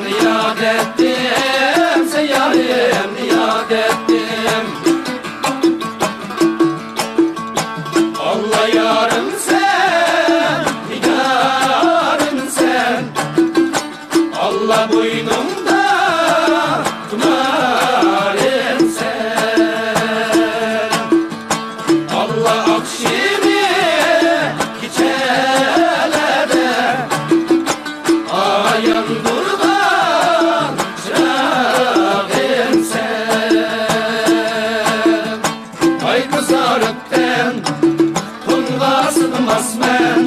niyad ettim, sen yarim niyad ettim. Allah yarım sen, nigarım sen, Allah boynumda tumarım sen. Allah akşimi geçelerde ayan durdan çırağım sen. Ay kızarıkten Tungasınmaz men